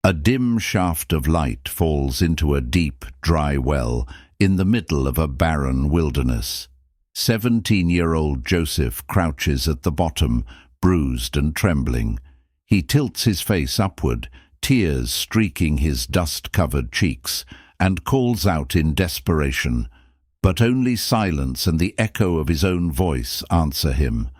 A dim shaft of light falls into a deep, dry well in the middle of a barren wilderness. 17-year-old Joseph crouches at the bottom, bruised and trembling. He tilts his face upward, tears streaking his dust-covered cheeks, and calls out in desperation, but only silence and the echo of his own voice answer him.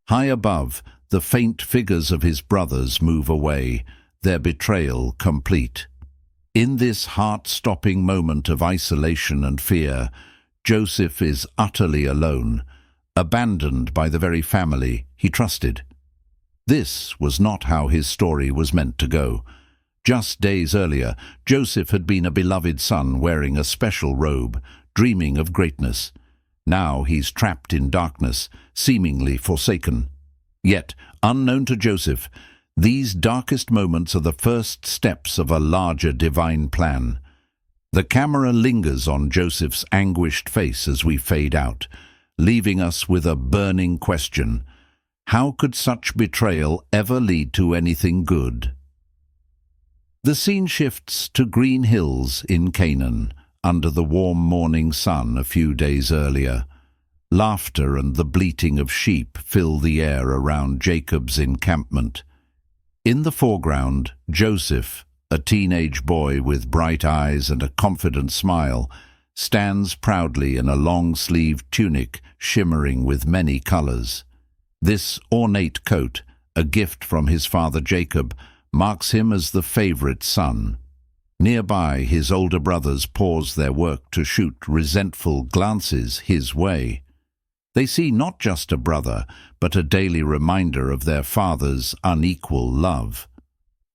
High above, the faint figures of his brothers move away, their betrayal complete. In this heart-stopping moment of isolation and fear, Joseph is utterly alone, abandoned by the very family he trusted. This was not how his story was meant to go. Just days earlier, Joseph had been a beloved son wearing a special robe, dreaming of greatness. Now he's trapped in darkness, seemingly forsaken. Yet, unknown to Joseph, these darkest moments are the first steps of a larger divine plan. The camera lingers on Joseph's anguished face as we fade out, leaving us with a burning question. How could such betrayal ever lead to anything good? The scene shifts to green hills in Canaan, under the warm morning sun a few days earlier. Laughter and the bleating of sheep fill the air around Jacob's encampment. In the foreground, Joseph, a teenage boy with bright eyes and a confident smile, stands proudly in a long-sleeved tunic shimmering with many colors. This ornate coat, a gift from his father Jacob, marks him as the favorite son. Nearby, his older brothers pause their work to shoot resentful glances his way. They see not just a brother, but a daily reminder of their father's unequal love.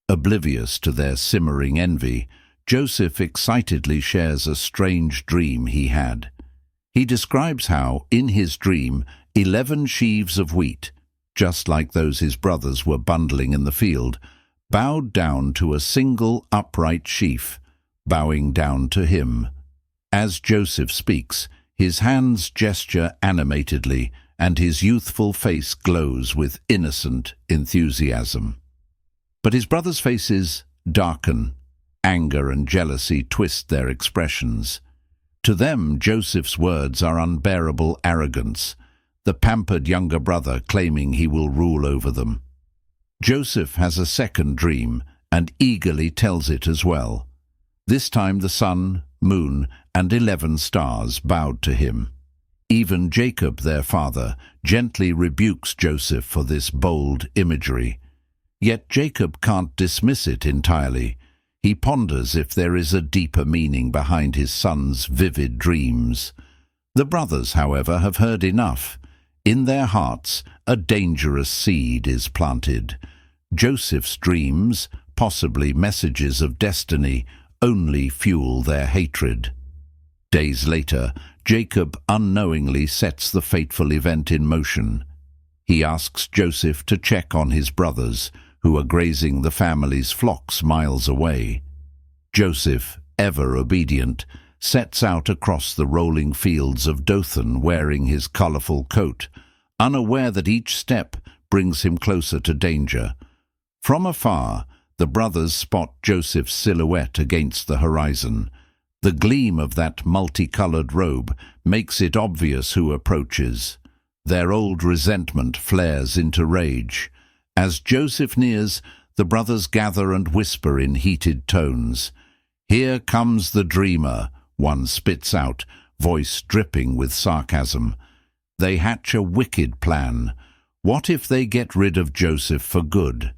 Oblivious to their simmering envy, Joseph excitedly shares a strange dream he had. He describes how, in his dream, 11 sheaves of wheat, just like those his brothers were bundling in the field, bowed down to a single upright sheaf, bowing down to him. As Joseph speaks, his hands gesture animatedly, and his youthful face glows with innocent enthusiasm. But his brothers' faces darken. Anger and jealousy twist their expressions. To them, Joseph's words are unbearable arrogance, the pampered younger brother claiming he will rule over them. Joseph has a second dream and eagerly tells it as well. This time the sun, moon, and 11 stars bowed to him. Even Jacob, their father, gently rebukes Joseph for this bold imagery. Yet Jacob can't dismiss it entirely. He ponders if there is a deeper meaning behind his son's vivid dreams. The brothers, however, have heard enough. In their hearts, a dangerous seed is planted. Joseph's dreams, possibly messages of destiny, only fuel their hatred. Days later, Jacob unknowingly sets the fateful event in motion. He asks Joseph to check on his brothers, who are grazing the family's flocks miles away. Joseph, ever obedient, sets out across the rolling fields of Dothan wearing his colorful coat, unaware that each step brings him closer to danger. From afar, the brothers spot Joseph's silhouette against the horizon. The gleam of that multicolored robe makes it obvious who approaches. Their old resentment flares into rage. As Joseph nears, the brothers gather and whisper in heated tones. "Here comes the dreamer," one spits out, voice dripping with sarcasm. They hatch a wicked plan. What if they get rid of Joseph for good?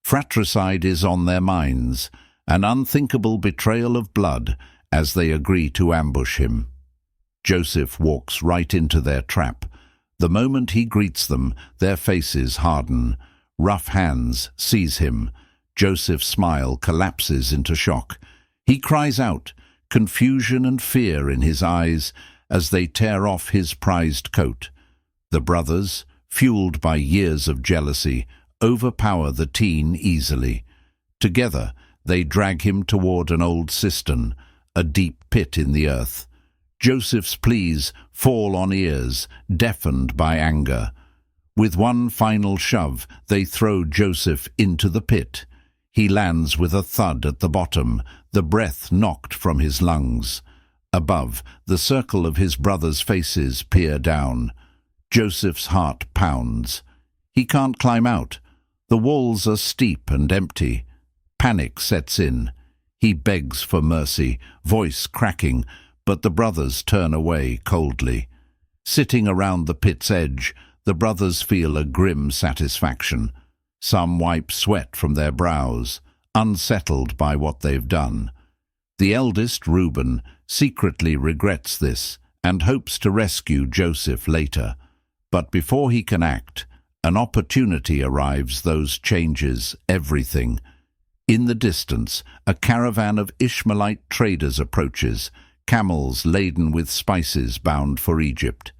Fratricide is on their minds, an unthinkable betrayal of blood, as they agree to ambush him. Joseph walks right into their trap. The moment he greets them, their faces harden. Rough hands seize him. Joseph's smile collapses into shock. He cries out, confusion and fear in his eyes, as they tear off his prized coat. The brothers, fueled by years of jealousy, overpower the teen easily. Together, they drag him toward an old cistern, a deep pit in the earth. Joseph's pleas fall on ears, deafened by anger. With one final shove, they throw Joseph into the pit. He lands with a thud at the bottom, the breath knocked from his lungs. Above, the circle of his brothers' faces peer down. Joseph's heart pounds. He can't climb out. The walls are steep and empty. Panic sets in. He begs for mercy, voice cracking, but the brothers turn away coldly. Sitting around the pit's edge, the brothers feel a grim satisfaction. Some wipe sweat from their brows, unsettled by what they've done. The eldest, Reuben, secretly regrets this and hopes to rescue Joseph later. But before he can act, an opportunity arrives that changes everything. In the distance, a caravan of Ishmaelite traders approaches, camels laden with spices bound for Egypt.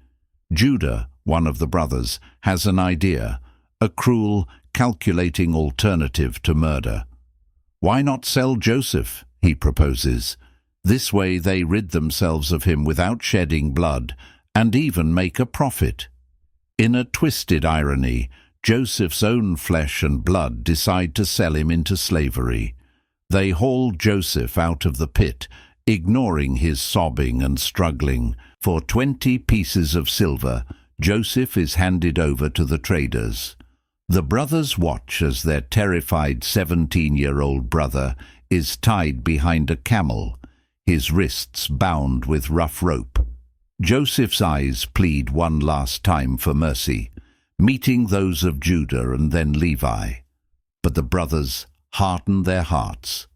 Judah, one of the brothers, has an idea, a cruel, calculating alternative to murder. Why not sell Joseph, he proposes. This way they rid themselves of him without shedding blood, and even make a profit. In a twisted irony, Joseph's own flesh and blood decide to sell him into slavery. They haul Joseph out of the pit, ignoring his sobbing and struggling. For 20 pieces of silver, Joseph is handed over to the traders. The brothers watch as their terrified 17-year-old brother is tied behind a camel, his wrists bound with rough rope. Joseph's eyes plead one last time for mercy, meeting those of Judah and then Levi. But the brothers harden their hearts.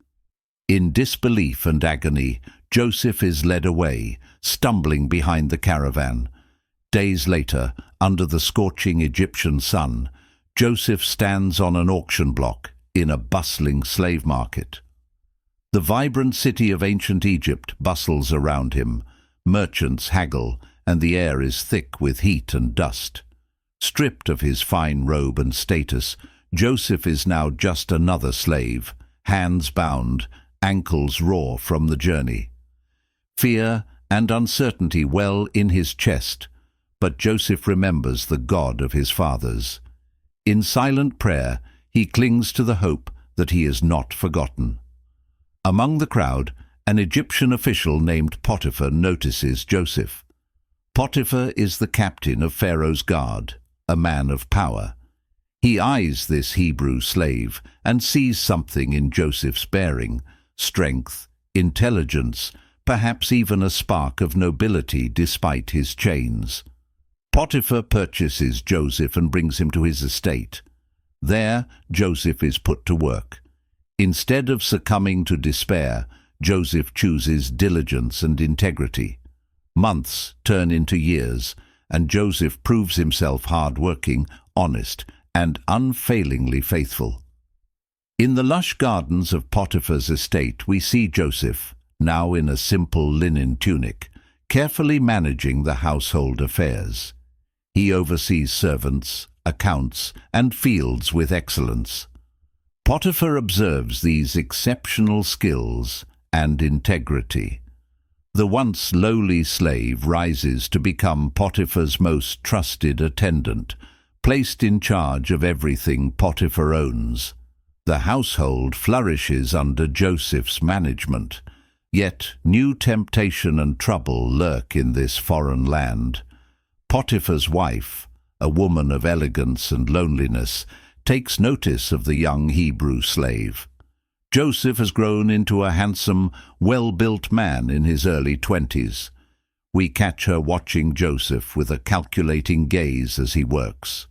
In disbelief and agony, Joseph is led away, stumbling behind the caravan. Days later, under the scorching Egyptian sun, Joseph stands on an auction block in a bustling slave market. The vibrant city of ancient Egypt bustles around him. Merchants haggle, and the air is thick with heat and dust. Stripped of his fine robe and status, Joseph is now just another slave, hands bound, ankles raw from the journey. Fear and uncertainty well in his chest, but Joseph remembers the God of his fathers. In silent prayer, he clings to the hope that he is not forgotten. Among the crowd, an Egyptian official named Potiphar notices Joseph. Potiphar is the captain of Pharaoh's guard, a man of power. He eyes this Hebrew slave and sees something in Joseph's bearing, strength, intelligence, perhaps even a spark of nobility despite his chains. Potiphar purchases Joseph and brings him to his estate. There, Joseph is put to work. Instead of succumbing to despair, Joseph chooses diligence and integrity. Months turn into years, and Joseph proves himself hard-working, honest, and unfailingly faithful. In the lush gardens of Potiphar's estate, we see Joseph, now in a simple linen tunic, carefully managing the household affairs. He oversees servants, accounts, and fields with excellence. Potiphar observes these exceptional skills and integrity. The once lowly slave rises to become Potiphar's most trusted attendant, placed in charge of everything Potiphar owns. The household flourishes under Joseph's management, yet new temptation and trouble lurk in this foreign land. Potiphar's wife, a woman of elegance and loneliness, takes notice of the young Hebrew slave. Joseph has grown into a handsome, well-built man in his early 20s. We catch her watching Joseph with a calculating gaze as he works.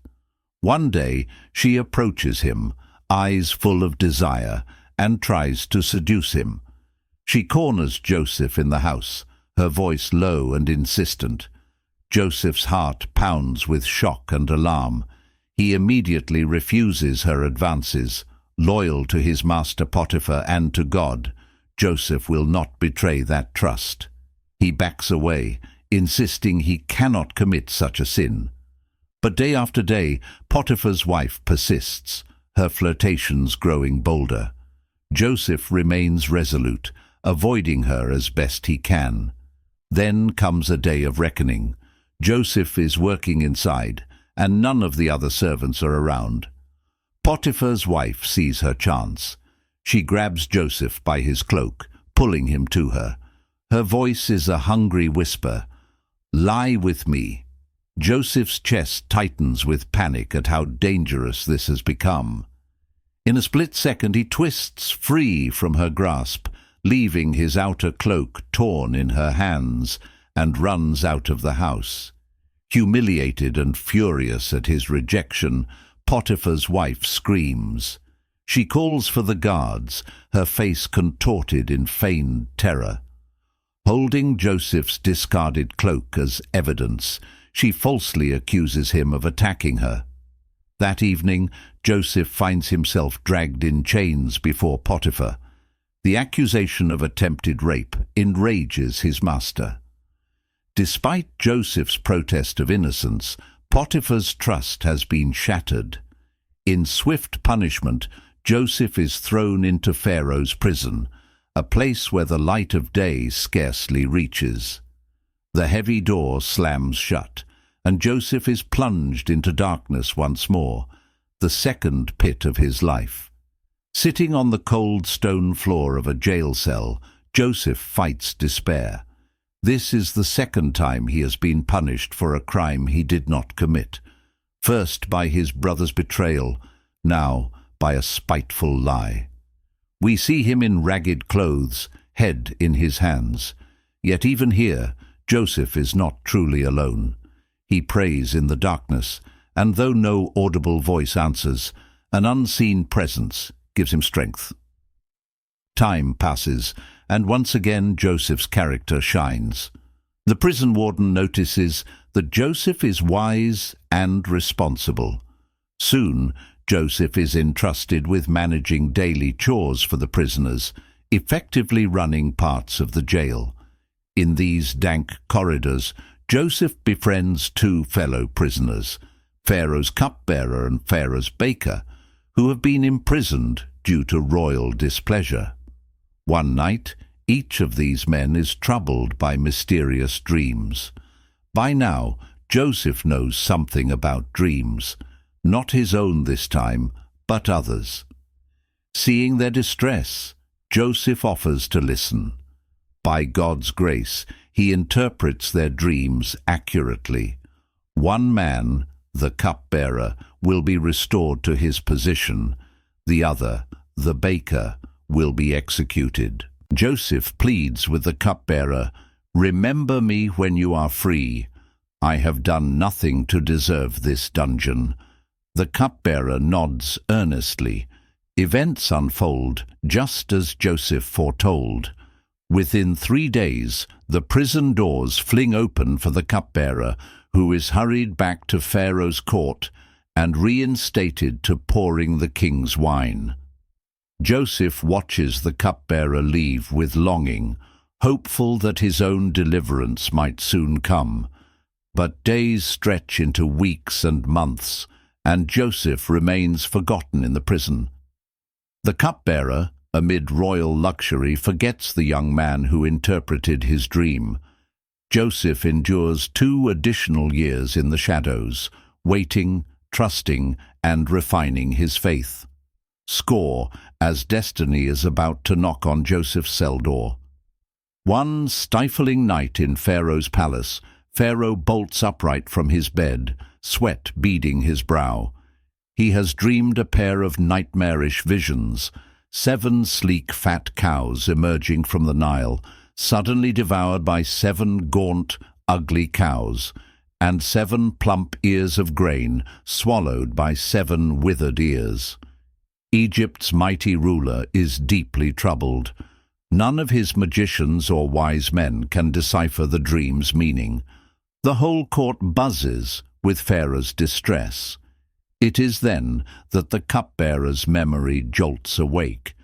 One day she approaches him, eyes full of desire, and tries to seduce him. She corners Joseph in the house, her voice low and insistent. Joseph's heart pounds with shock and alarm. He immediately refuses her advances. Loyal to his master Potiphar and to God, Joseph will not betray that trust. He backs away, insisting he cannot commit such a sin. But day after day, Potiphar's wife persists, her flirtations growing bolder. Joseph remains resolute, avoiding her as best he can. Then comes a day of reckoning. Joseph is working inside, and none of the other servants are around. Potiphar's wife sees her chance. She grabs Joseph by his cloak, pulling him to her. Her voice is a hungry whisper. "Lie with me." Joseph's chest tightens with panic at how dangerous this has become. In a split second he twists free from her grasp, leaving his outer cloak torn in her hands, and runs out of the house. Humiliated and furious at his rejection, Potiphar's wife screams. She calls for the guards, her face contorted in feigned terror. Holding Joseph's discarded cloak as evidence, she falsely accuses him of attacking her. That evening, Joseph finds himself dragged in chains before Potiphar. The accusation of attempted rape enrages his master. Despite Joseph's protest of innocence, Potiphar's trust has been shattered. In swift punishment, Joseph is thrown into Pharaoh's prison, a place where the light of day scarcely reaches. The heavy door slams shut, and Joseph is plunged into darkness once more, the second pit of his life. Sitting on the cold stone floor of a jail cell, Joseph fights despair. This is the second time he has been punished for a crime he did not commit, first by his brother's betrayal, now by a spiteful lie. We see him in ragged clothes, head in his hands. Yet even here, Joseph is not truly alone. He prays in the darkness, and though no audible voice answers, an unseen presence gives him strength. Time passes, and once again Joseph's character shines. The prison warden notices that Joseph is wise and responsible. Soon, Joseph is entrusted with managing daily chores for the prisoners, effectively running parts of the jail. In these dank corridors, Joseph befriends two fellow prisoners, Pharaoh's cupbearer and Pharaoh's baker, who have been imprisoned due to royal displeasure. One night, each of these men is troubled by mysterious dreams. By now, Joseph knows something about dreams, not his own this time, but others. Seeing their distress, Joseph offers to listen. By God's grace, he interprets their dreams accurately. One man, the cupbearer, will be restored to his position. The other, the baker, will be executed. Joseph pleads with the cupbearer, "Remember me when you are free. I have done nothing to deserve this dungeon." The cupbearer nods earnestly. Events unfold just as Joseph foretold. Within 3 days, the prison doors fling open for the cupbearer, who is hurried back to Pharaoh's court and reinstated to pouring the king's wine. Joseph watches the cupbearer leave with longing, hopeful that his own deliverance might soon come. But days stretch into weeks and months, and Joseph remains forgotten in the prison. The cupbearer, amid royal luxury, forgets the young man who interpreted his dream. Joseph endures 2 additional years in the shadows, waiting, trusting, and refining his faith. Score as destiny is about to knock on Joseph's cell door. One stifling night in Pharaoh's palace, Pharaoh bolts upright from his bed, sweat beading his brow. He has dreamed a pair of nightmarish visions, 7 sleek fat cows emerging from the Nile, suddenly devoured by 7 gaunt, ugly cows, and 7 plump ears of grain swallowed by 7 withered ears. Egypt's mighty ruler is deeply troubled. None of his magicians or wise men can decipher the dream's meaning. The whole court buzzes with Pharaoh's distress. It is then that the cupbearer's memory jolts awake.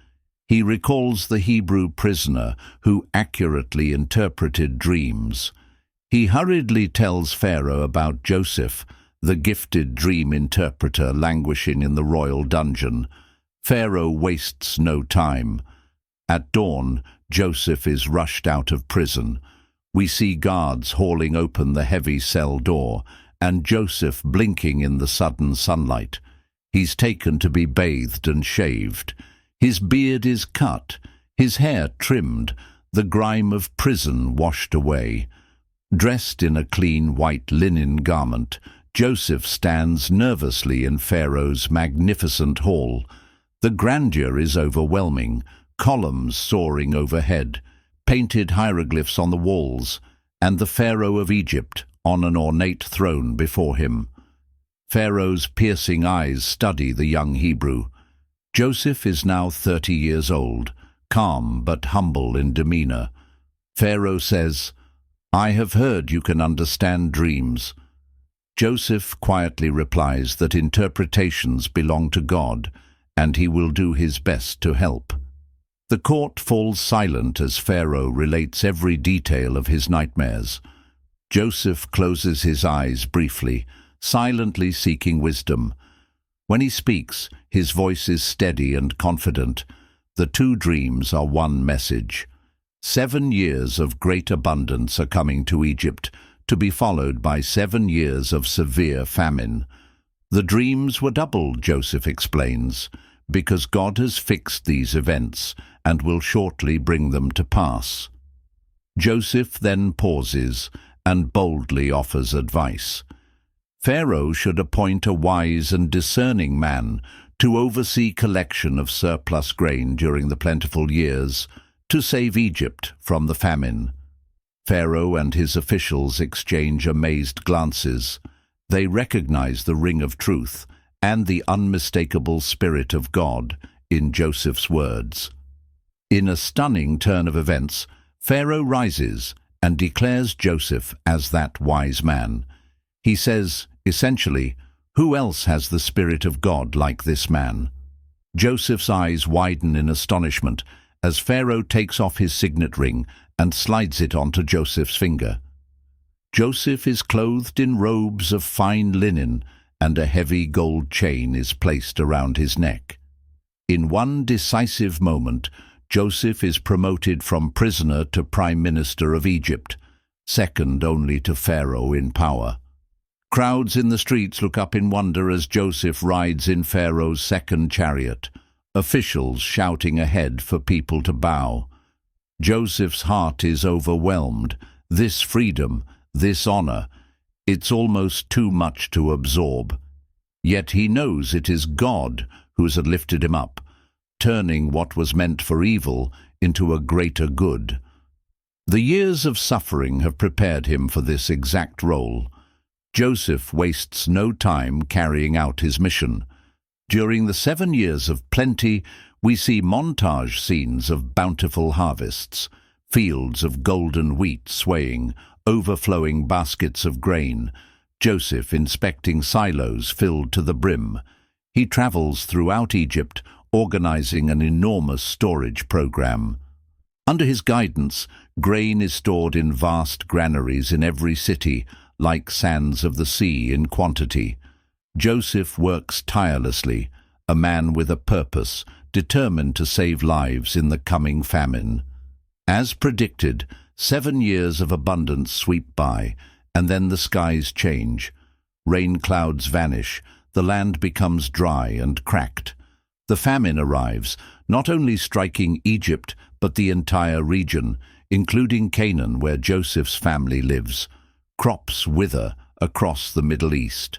He recalls the Hebrew prisoner who accurately interpreted dreams. He hurriedly tells Pharaoh about Joseph, the gifted dream interpreter languishing in the royal dungeon. Pharaoh wastes no time. At dawn, Joseph is rushed out of prison. We see guards hauling open the heavy cell door, and Joseph blinking in the sudden sunlight. He's taken to be bathed and shaved. His beard is cut, his hair trimmed, the grime of prison washed away. Dressed in a clean white linen garment, Joseph stands nervously in Pharaoh's magnificent hall. The grandeur is overwhelming, columns soaring overhead, painted hieroglyphs on the walls, and the Pharaoh of Egypt on an ornate throne before him. Pharaoh's piercing eyes study the young Hebrew. Joseph is now 30 years old, calm but humble in demeanor. Pharaoh says, "I have heard you can understand dreams." Joseph quietly replies that interpretations belong to God, and he will do his best to help. The court falls silent as Pharaoh relates every detail of his nightmares. Joseph closes his eyes briefly, silently seeking wisdom. When he speaks, his voice is steady and confident. The two dreams are one message. 7 years of great abundance are coming to Egypt, to be followed by 7 years of severe famine. The dreams were double, Joseph explains, because God has fixed these events and will shortly bring them to pass. Joseph then pauses and boldly offers advice. Pharaoh should appoint a wise and discerning man to oversee collection of surplus grain during the plentiful years, to save Egypt from the famine. Pharaoh and his officials exchange amazed glances. They recognize the ring of truth and the unmistakable Spirit of God in Joseph's words. In a stunning turn of events, Pharaoh rises and declares Joseph as that wise man. He says, essentially, who else has the Spirit of God like this man? Joseph's eyes widen in astonishment as Pharaoh takes off his signet ring and slides it onto Joseph's finger. Joseph is clothed in robes of fine linen, and a heavy gold chain is placed around his neck. In one decisive moment, Joseph is promoted from prisoner to Prime Minister of Egypt, second only to Pharaoh in power. Crowds in the streets look up in wonder as Joseph rides in Pharaoh's second chariot, officials shouting ahead for people to bow. Joseph's heart is overwhelmed. This freedom, this honor, it's almost too much to absorb. Yet he knows it is God who has lifted him up, turning what was meant for evil into a greater good. The years of suffering have prepared him for this exact role. Joseph wastes no time carrying out his mission. During the 7 years of plenty, we see montage scenes of bountiful harvests, fields of golden wheat swaying, overflowing baskets of grain, Joseph inspecting silos filled to the brim. He travels throughout Egypt, organizing an enormous storage program. Under his guidance, grain is stored in vast granaries in every city, like sands of the sea in quantity. Joseph works tirelessly, a man with a purpose, determined to save lives in the coming famine. As predicted, 7 years of abundance sweep by, and then the skies change. Rain clouds vanish, the land becomes dry and cracked. The famine arrives, not only striking Egypt, but the entire region, including Canaan, where Joseph's family lives. Crops wither across the Middle East.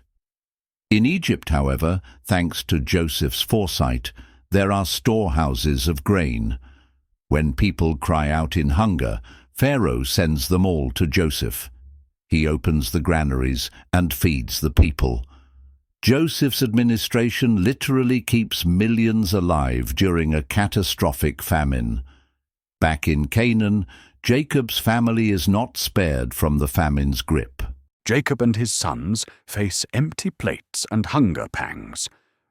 In Egypt, however, thanks to Joseph's foresight, there are storehouses of grain. When people cry out in hunger, Pharaoh sends them all to Joseph. He opens the granaries and feeds the people. Joseph's administration literally keeps millions alive during a catastrophic famine. Back in Canaan, Jacob's family is not spared from the famine's grip. Jacob and his sons face empty plates and hunger pangs.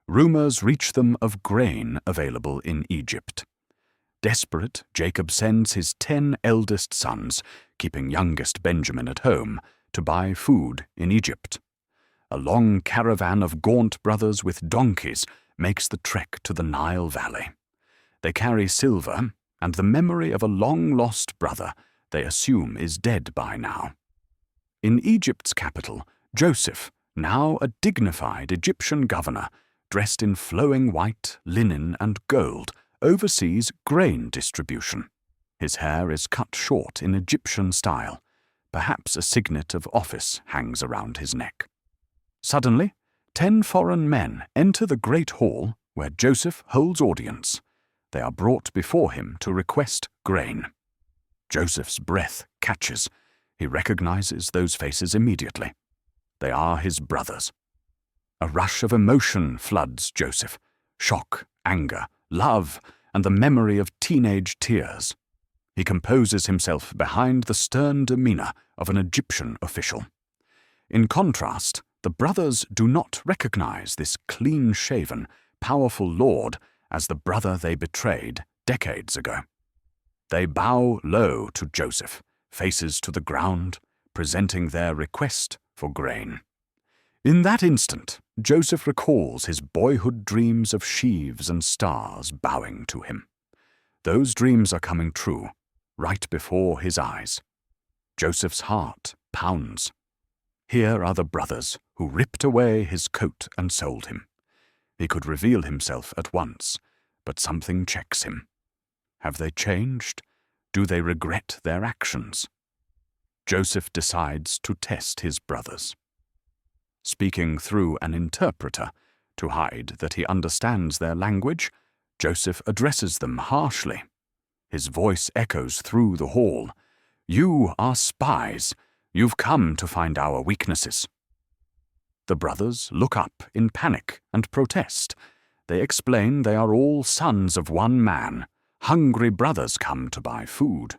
Rumors reach them of grain available in Egypt. Desperate, Jacob sends his 10 eldest sons, keeping youngest Benjamin at home, to buy food in Egypt. A long caravan of gaunt brothers with donkeys makes the trek to the Nile Valley. They carry silver and the memory of a long-lost brother they assume is dead by now. In Egypt's capital, Joseph, now a dignified Egyptian governor, dressed in flowing white, linen and gold, oversees grain distribution. His hair is cut short in Egyptian style. Perhaps a signet of office hangs around his neck. Suddenly, 10 foreign men enter the great hall where Joseph holds audience. They are brought before him to request grain. Joseph's breath catches. He recognizes those faces immediately. They are his brothers. A rush of emotion floods Joseph. Shock, anger, love, and the memory of teenage tears. He composes himself behind the stern demeanor of an Egyptian official. In contrast, the brothers do not recognize this clean-shaven, powerful lord as the brother they betrayed decades ago. They bow low to Joseph, faces to the ground, presenting their request for grain. In that instant, Joseph recalls his boyhood dreams of sheaves and stars bowing to him. Those dreams are coming true, right before his eyes. Joseph's heart pounds. Here are the brothers who ripped away his coat and sold him. He could reveal himself at once, but something checks him. Have they changed? Do they regret their actions? Joseph decides to test his brothers. Speaking through an interpreter, to hide that he understands their language, Joseph addresses them harshly. His voice echoes through the hall. "You are spies. You've come to find our weaknesses." The brothers look up in panic and protest. They explain they are all sons of one man. Hungry brothers come to buy food.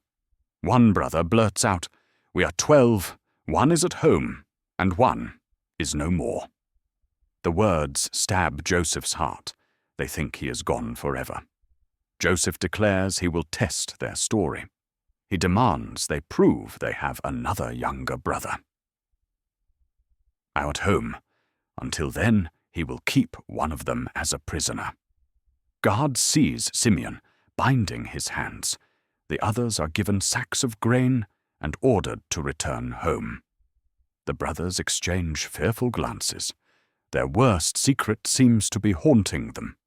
One brother blurts out, "We are 12. One is at home, and one is no more." The words stab Joseph's heart. They think he is gone forever. Joseph declares he will test their story. He demands they prove they have another younger brother. At home. Until then, he will keep one of them as a prisoner. Guard sees Simeon, binding his hands. The others are given sacks of grain and ordered to return home. The brothers exchange fearful glances. Their worst secret seems to be haunting them.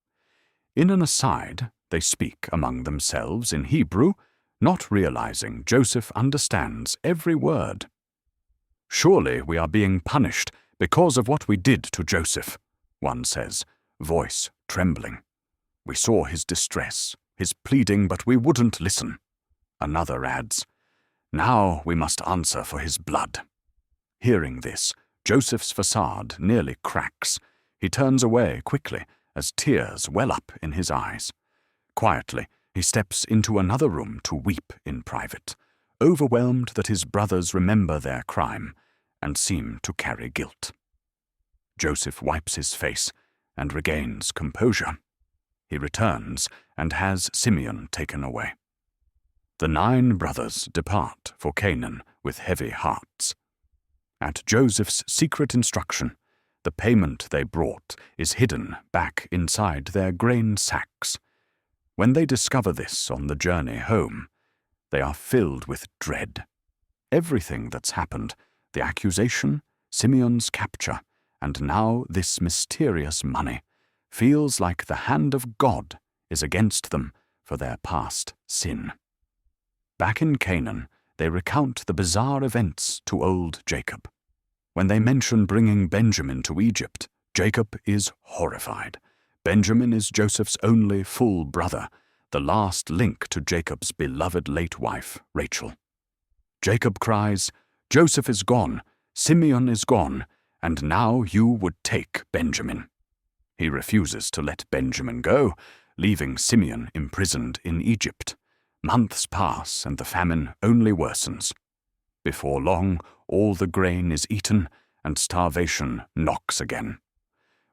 In an aside, they speak among themselves in Hebrew, not realizing Joseph understands every word. "Surely we are being punished because of what we did to Joseph," one says, voice trembling. "We saw his distress, his pleading, but we wouldn't listen." Another adds, "Now we must answer for his blood." Hearing this, Joseph's facade nearly cracks. He turns away quickly as tears well up in his eyes. Quietly, he steps into another room to weep in private, overwhelmed that his brothers remember their crime and seem to carry guilt. Joseph wipes his face and regains composure. He returns and has Simeon taken away. The 9 brothers depart for Canaan with heavy hearts. At Joseph's secret instruction, the payment they brought is hidden back inside their grain sacks. When they discover this on the journey home, they are filled with dread. Everything that's happened, the accusation, Simeon's capture, and now this mysterious money, feels like the hand of God is against them for their past sin. Back in Canaan, they recount the bizarre events to old Jacob. When they mention bringing Benjamin to Egypt, Jacob is horrified. Benjamin is Joseph's only full brother, the last link to Jacob's beloved late wife, Rachel. Jacob cries, "Joseph is gone, Simeon is gone, and now you would take Benjamin." He refuses to let Benjamin go, leaving Simeon imprisoned in Egypt. Months pass and the famine only worsens. Before long, all the grain is eaten and starvation knocks again.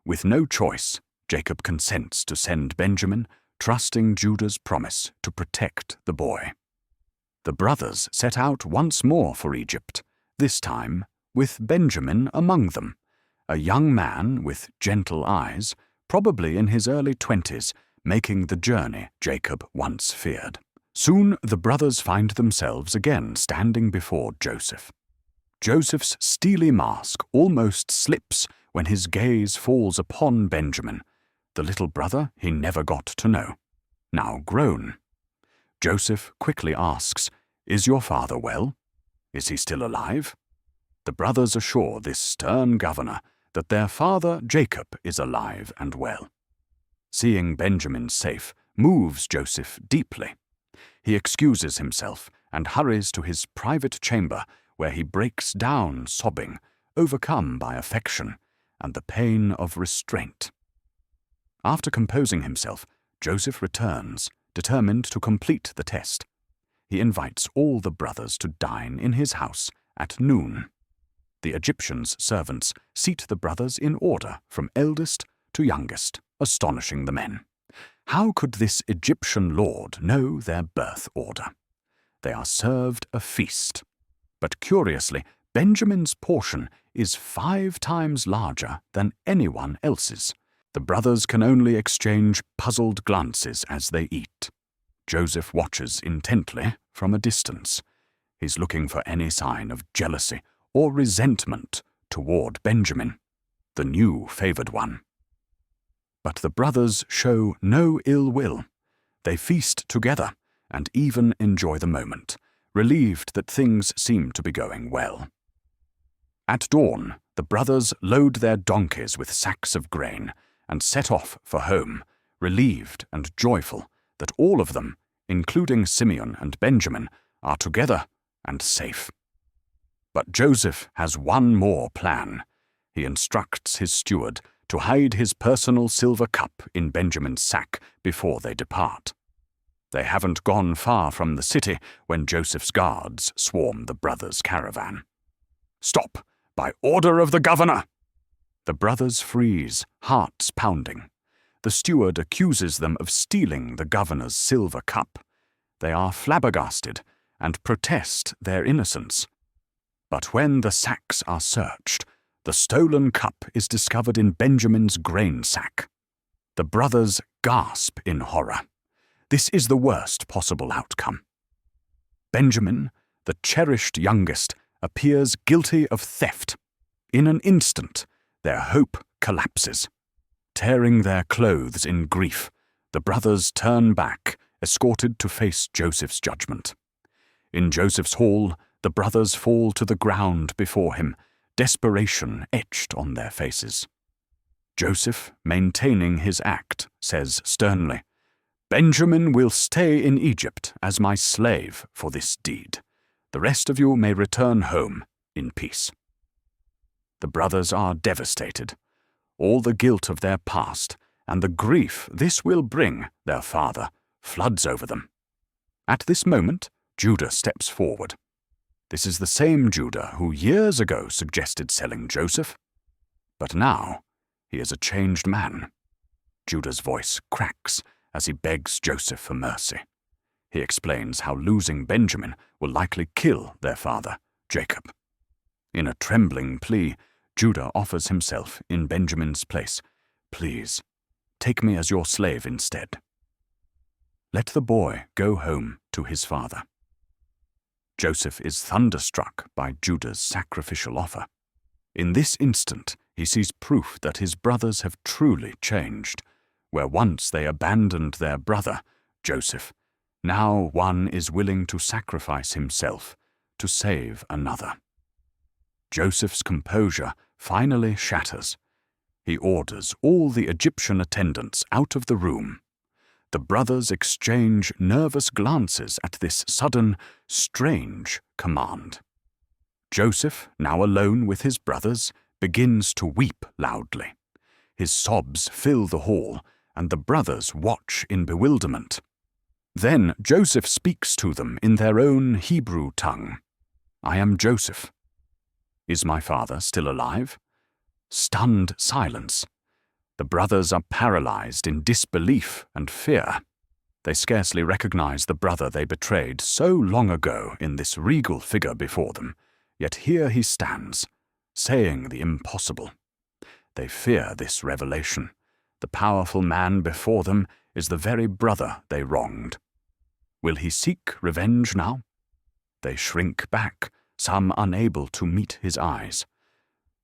With no choice, Jacob consents to send Benjamin, trusting Judah's promise to protect the boy. The brothers set out once more for Egypt, this time with Benjamin among them, a young man with gentle eyes, probably in his early 20s, making the journey Jacob once feared. Soon the brothers find themselves again standing before Joseph. Joseph's steely mask almost slips when his gaze falls upon Benjamin, the little brother he never got to know. now grown. Joseph quickly asks, "Is your father well? Is he still alive?" The brothers assure this stern governor that their father Jacob is alive and well. Seeing Benjamin safe moves Joseph deeply. He excuses himself and hurries to his private chamber, where he breaks down sobbing, overcome by affection and the pain of restraint. After composing himself, Joseph returns, determined to complete the test. He invites all the brothers to dine in his house at noon. The Egyptians' servants seat the brothers in order from eldest to youngest, astonishing the men. How could this Egyptian lord know their birth order? They are served a feast. But curiously, Benjamin's portion is 5 times larger than anyone else's. The brothers can only exchange puzzled glances as they eat. Joseph watches intently from a distance. He's looking for any sign of jealousy or resentment toward Benjamin, the new favored one. But the brothers show no ill will. They feast together and even enjoy the moment, relieved that things seem to be going well. At dawn, the brothers load their donkeys with sacks of grain and set off for home, relieved and joyful that all of them, including Simeon and Benjamin, are together and safe. But Joseph has one more plan. He instructs his steward to hide his personal silver cup in Benjamin's sack before they depart. They haven't gone far from the city when Joseph's guards swarm the brothers' caravan. "Stop, by order of the governor!" The brothers freeze, hearts pounding. The steward accuses them of stealing the governor's silver cup. They are flabbergasted and protest their innocence. But when the sacks are searched, the stolen cup is discovered in Benjamin's grain sack. The brothers gasp in horror. This is the worst possible outcome. Benjamin, the cherished youngest, appears guilty of theft. In an instant, their hope collapses. Tearing their clothes in grief, the brothers turn back, escorted to face Joseph's judgment. In Joseph's hall, the brothers fall to the ground before him, desperation etched on their faces. Joseph, maintaining his act, says sternly, "Benjamin will stay in Egypt as my slave for this deed. The rest of you may return home in peace." The brothers are devastated. All the guilt of their past and the grief this will bring their father floods over them. At this moment, Judah steps forward. This is the same Judah who years ago suggested selling Joseph. But now, he is a changed man. Judah's voice cracks as he begs Joseph for mercy. He explains how losing Benjamin will likely kill their father, Jacob. In a trembling plea, Judah offers himself in Benjamin's place. "Please, take me as your slave instead." Let the boy go home to his father. Joseph is thunderstruck by Judah's sacrificial offer. In this instant, he sees proof that his brothers have truly changed. Where once they abandoned their brother, Joseph, now one is willing to sacrifice himself to save another. Joseph's composure finally shatters. He orders all the Egyptian attendants out of the room. The brothers exchange nervous glances at this sudden, strange command. Joseph, now alone with his brothers, begins to weep loudly. His sobs fill the hall, and the brothers watch in bewilderment. Then Joseph speaks to them in their own Hebrew tongue. "I am Joseph. Is my father still alive?" Stunned silence. The brothers are paralyzed in disbelief and fear. They scarcely recognize the brother they betrayed so long ago in this regal figure before them, yet here he stands, saying the impossible. They fear this revelation. The powerful man before them is the very brother they wronged. Will he seek revenge now? They shrink back, some unable to meet his eyes.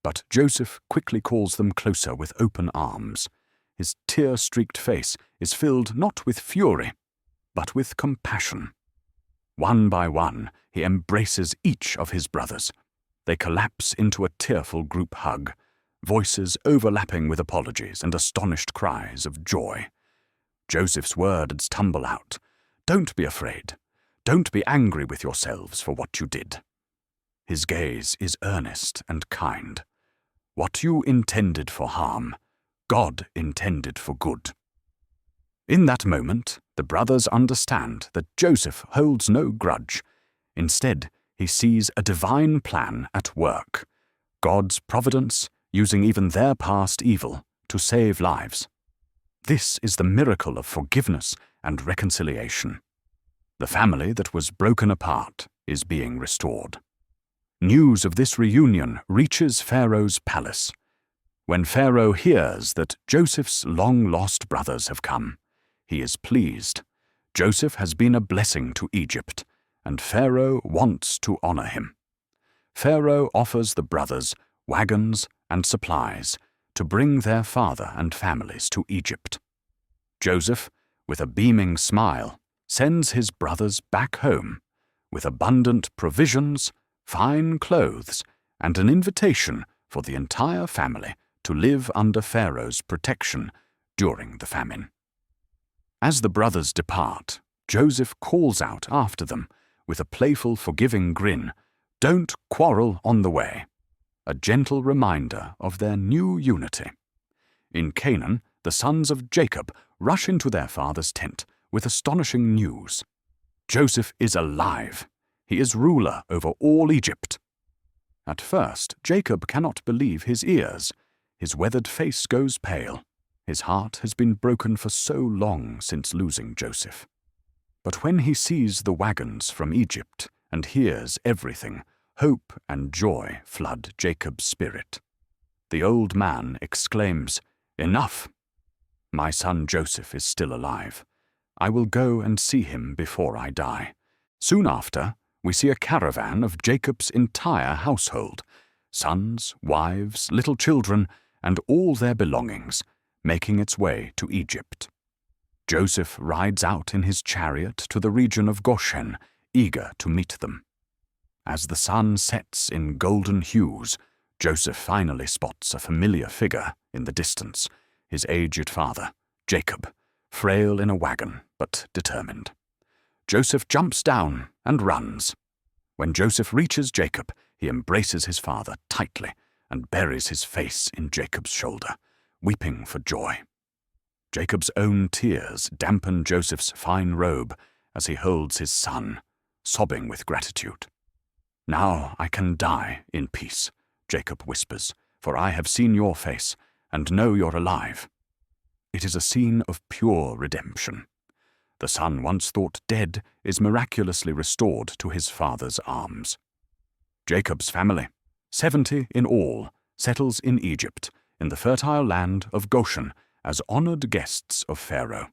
But Joseph quickly calls them closer with open arms. His tear-streaked face is filled not with fury, but with compassion. One by one, he embraces each of his brothers. They collapse into a tearful group hug, voices overlapping with apologies and astonished cries of joy. Joseph's words tumble out. "Don't be afraid. Don't be angry with yourselves for what you did." His gaze is earnest and kind. "What you intended for harm, God intended for good." In that moment, the brothers understand that Joseph holds no grudge. Instead, he sees a divine plan at work, God's providence using even their past evil to save lives. This is the miracle of forgiveness and reconciliation. The family that was broken apart is being restored. News of this reunion reaches Pharaoh's palace. When Pharaoh hears that Joseph's long-lost brothers have come, he is pleased. Joseph has been a blessing to Egypt, and Pharaoh wants to honor him. Pharaoh offers the brothers wagons and supplies to bring their father and families to Egypt. Joseph, with a beaming smile, sends his brothers back home with abundant provisions, fine clothes, and an invitation for the entire family to live under Pharaoh's protection during the famine. As the brothers depart, Joseph calls out after them with a playful, forgiving grin, "Don't quarrel on the way," a gentle reminder of their new unity. In Canaan, the sons of Jacob rush into their father's tent with astonishing news. Joseph is alive. He is ruler over all Egypt. At first, Jacob cannot believe his ears. His weathered face goes pale. His heart has been broken for so long since losing Joseph. But when he sees the wagons from Egypt and hears everything, hope and joy flood Jacob's spirit. The old man exclaims, "Enough! My son Joseph is still alive. I will go and see him before I die." Soon after, we see a caravan of Jacob's entire household, sons, wives, little children, and all their belongings, making its way to Egypt. Joseph rides out in his chariot to the region of Goshen, eager to meet them. As the sun sets in golden hues, Joseph finally spots a familiar figure in the distance, his aged father, Jacob, frail in a wagon but determined. Joseph jumps down and runs. When Joseph reaches Jacob, he embraces his father tightly and buries his face in Jacob's shoulder, weeping for joy. Jacob's own tears dampen Joseph's fine robe as he holds his son, sobbing with gratitude. "Now I can die in peace," Jacob whispers, "for I have seen your face and know you're alive." It is a scene of pure redemption. The son once thought dead is miraculously restored to his father's arms. Jacob's family, 70 in all, settles in Egypt, in the fertile land of Goshen, as honored guests of Pharaoh.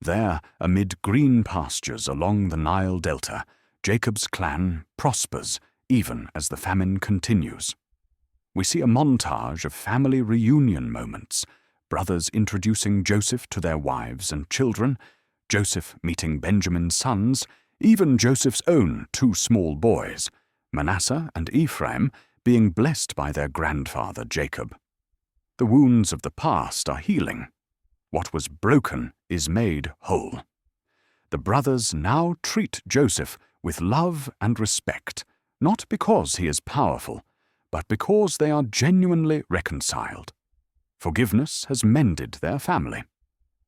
There, amid green pastures along the Nile Delta, Jacob's clan prospers even as the famine continues. We see a montage of family reunion moments, brothers introducing Joseph to their wives and children, Joseph meeting Benjamin's sons, even Joseph's own two small boys, Manasseh and Ephraim, being blessed by their grandfather Jacob. The wounds of the past are healing. What was broken is made whole. The brothers now treat Joseph with love and respect, not because he is powerful, but because they are genuinely reconciled. Forgiveness has mended their family.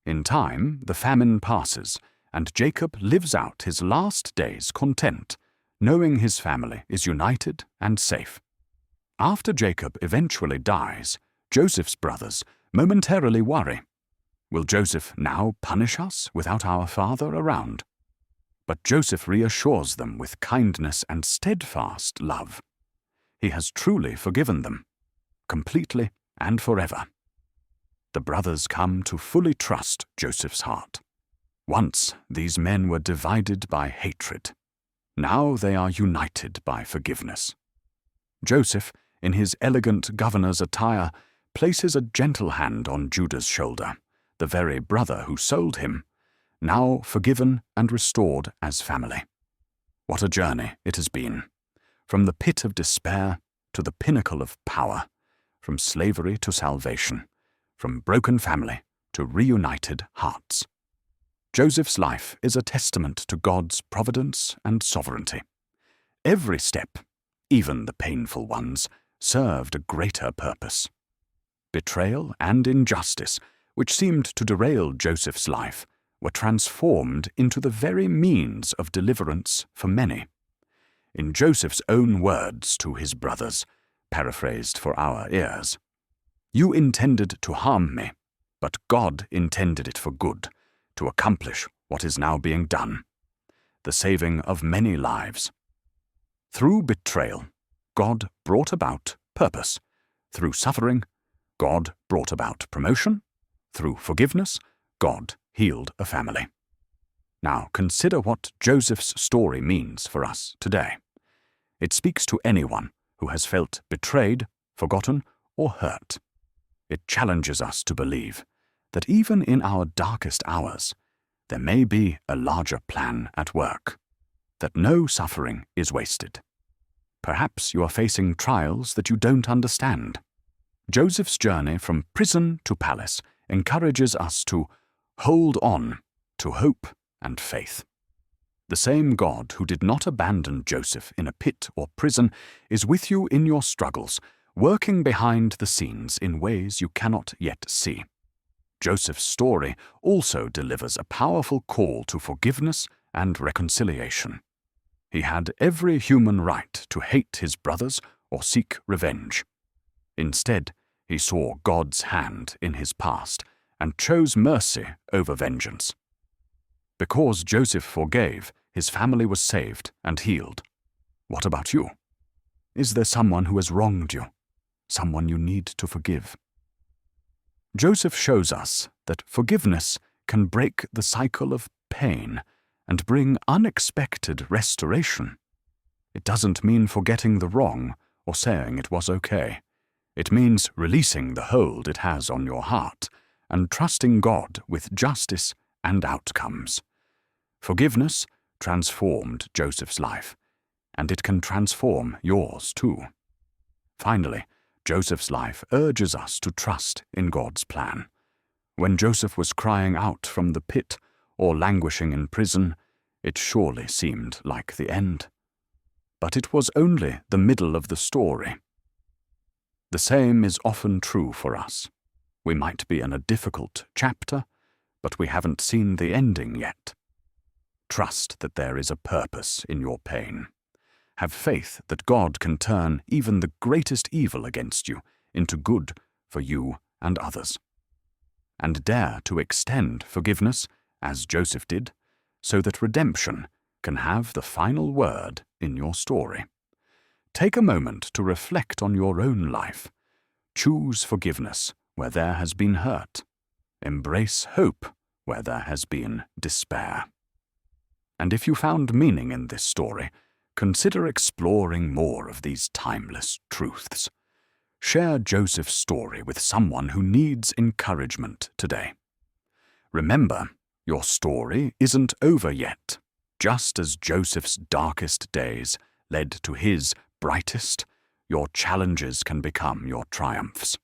In time, the famine passes, and Jacob lives out his last days content, knowing his family is united and safe. After Jacob eventually dies, Joseph's brothers momentarily worry. Will Joseph now punish us without our father around? But Joseph reassures them with kindness and steadfast love. He has truly forgiven them, completely and forever. The brothers come to fully trust Joseph's heart. Once these men were divided by hatred. Now they are united by forgiveness. Joseph, in his elegant governor's attire, places a gentle hand on Judah's shoulder, the very brother who sold him, now forgiven and restored as family. What a journey it has been, from the pit of despair to the pinnacle of power, from slavery to salvation, from broken family to reunited hearts. Joseph's life is a testament to God's providence and sovereignty. Every step, even the painful ones, served a greater purpose. Betrayal and injustice, which seemed to derail Joseph's life, were transformed into the very means of deliverance for many. In Joseph's own words to his brothers, paraphrased for our ears, "You intended to harm me, but God intended it for good, to accomplish what is now being done, the saving of many lives." Through betrayal, God brought about purpose. Through suffering, God brought about promotion. Through forgiveness, God healed a family. Now consider what Joseph's story means for us today. It speaks to anyone who has felt betrayed, forgotten, or hurt. It challenges us to believe that even in our darkest hours, there may be a larger plan at work, that no suffering is wasted. Perhaps you are facing trials that you don't understand. Joseph's journey from prison to palace encourages us to hold on to hope and faith. The same God who did not abandon Joseph in a pit or prison is with you in your struggles, working behind the scenes in ways you cannot yet see. Joseph's story also delivers a powerful call to forgiveness and reconciliation. He had every human right to hate his brothers or seek revenge. Instead, he saw God's hand in his past and chose mercy over vengeance. Because Joseph forgave, his family was saved and healed. What about you? Is there someone who has wronged you? Someone you need to forgive? Joseph shows us that forgiveness can break the cycle of pain and bring unexpected restoration. It doesn't mean forgetting the wrong or saying it was okay. It means releasing the hold it has on your heart and trusting God with justice and outcomes. Forgiveness transformed Joseph's life, and it can transform yours too. Finally, Joseph's life urges us to trust in God's plan. When Joseph was crying out from the pit or languishing in prison, it surely seemed like the end. But it was only the middle of the story. The same is often true for us. We might be in a difficult chapter, but we haven't seen the ending yet. Trust that there is a purpose in your pain. Have faith that God can turn even the greatest evil against you into good for you and others. And dare to extend forgiveness, as Joseph did, so that redemption can have the final word in your story. Take a moment to reflect on your own life. Choose forgiveness where there has been hurt. Embrace hope where there has been despair. And if you found meaning in this story, consider exploring more of these timeless truths. Share Joseph's story with someone who needs encouragement today. Remember, your story isn't over yet. Just as Joseph's darkest days led to his brightest, your challenges can become your triumphs.